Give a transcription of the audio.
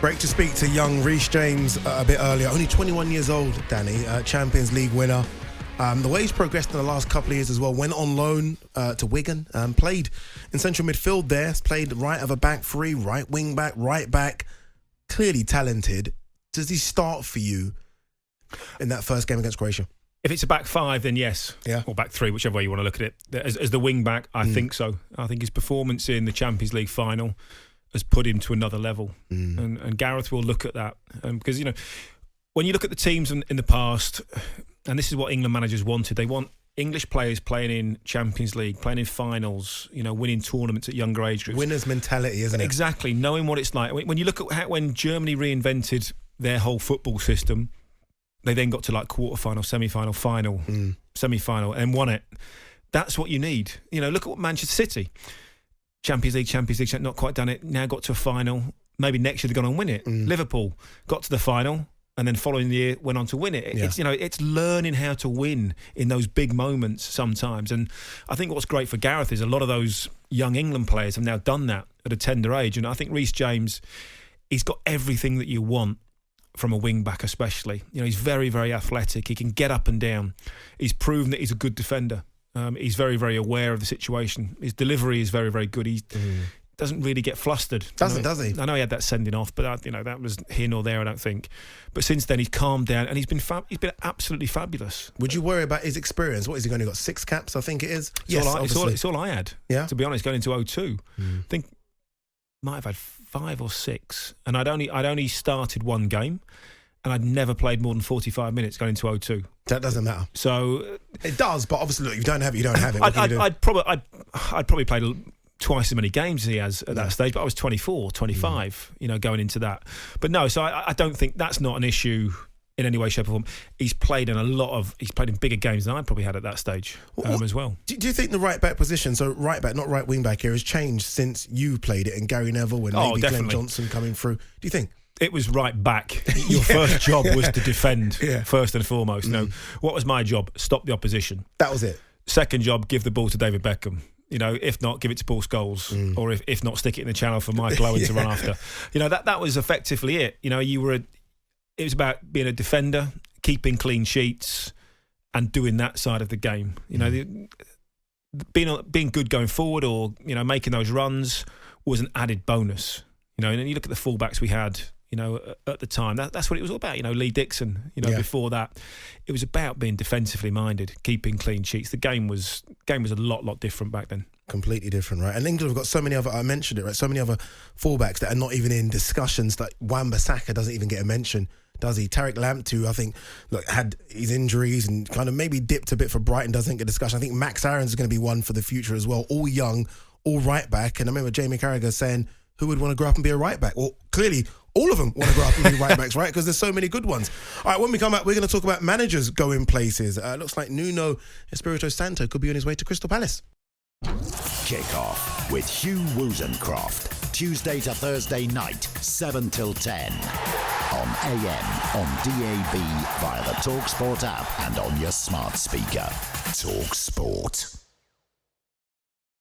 Great to speak to young REECE James a bit earlier. Only 21 years old, Danny, Champions League winner. The way he's progressed in the last couple of years as well, went on loan to Wigan, played in central midfield there, played right of a back three, right wing back, right back. Clearly talented. Does he start for you in that first game against Croatia? If it's a back five, then yes. Yeah. Or back three, whichever way you want to look at it. As the wing back, I think so. I think his performance in the Champions League final has put him to another level. And Gareth will look at that. Because, you know, when you look at the teams in the past, and this is what England managers wanted, they want English players playing in Champions League, playing in finals, you know, winning tournaments at younger age groups. Winner's mentality, isn't it? Exactly, knowing what it's like. When you look at when Germany reinvented their whole football system, they then got to like quarter-final, semi-final, final, semi-final, and won it. That's what you need. You know, look at what Manchester City, Champions League, not quite done it, now got to a final. Maybe next year they're going to win it. Liverpool got to the final, and then following the year went on to win it. It's, you know, it's learning how to win in those big moments sometimes. And I think what's great for Gareth is a lot of those young England players have now done that at a tender age. And I think REECE James, he's got everything that you want from a wing back, especially. You know, he's very, very athletic. He can get up and down. He's proven that he's a good defender. He's very, very aware of the situation. His delivery is very, very good. He doesn't really get flustered. Does he? I know he had that sending off, but you know, that was here nor there, I don't think. But since then, he's calmed down and he's been absolutely fabulous. Would you worry about his experience? What is he only got 6 caps? I think it is. It's all I had. Yeah. To be honest, going into 02, I think might have had 5 or 6, and I'd only started one game, and I'd never played more than 45 minutes going into 02. That doesn't matter. So it does, but obviously, look, you don't have it. I'd probably played twice as many games as he has at that stage, but I was 24, 25, you know, going into that. But no, so I don't think that's not an issue in any way, shape or form. He's played in bigger games than I probably had at that stage as well. Do you think the right back position, so right back, not right wing back here, has changed since you played it and Gary Neville and maybe Glenn Johnson coming through? Do you think? It was right back. Your first job was to defend first and foremost. No, what was my job? Stop the opposition. That was it. Second job, give the ball to David Beckham. You know, if not, give it to Paul Scholes, or if not, stick it in the channel for Mike Owen to run after. You know, that was effectively it. You know, it was about being a defender, keeping clean sheets, and doing that side of the game. You know, being good going forward, or you know, making those runs was an added bonus. You know, and you look at the fullbacks we had, you know, at the time. That's what it was all about. You know, Lee Dixon. You know, before that, it was about being defensively minded, keeping clean sheets. The game was a lot different back then. Completely different, right? And England have got so many other, I mentioned it, right? So many other fullbacks that are not even in discussions. Like Wan-Bissaka doesn't even get a mention, does he? Tariq Lamptey, I think, look, had his injuries and kind of maybe dipped a bit for Brighton, doesn't get a discussion. I think Max Aarons is going to be one for the future as well. All young, all right back. And I remember Jamie Carragher saying, who would want to grow up and be a right back? Well, clearly, all of them want to grow up and be right backs, right? Because there's so many good ones. All right, when we come back, we're going to talk about managers going places. Looks like Nuno Espirito Santo could be on his way to Crystal Palace. Kick off with Hugh Wozencroft. Tuesday to Thursday night, 7 till 10. On AM, on DAB, via the talkSPORT app and on your smart speaker. talkSPORT.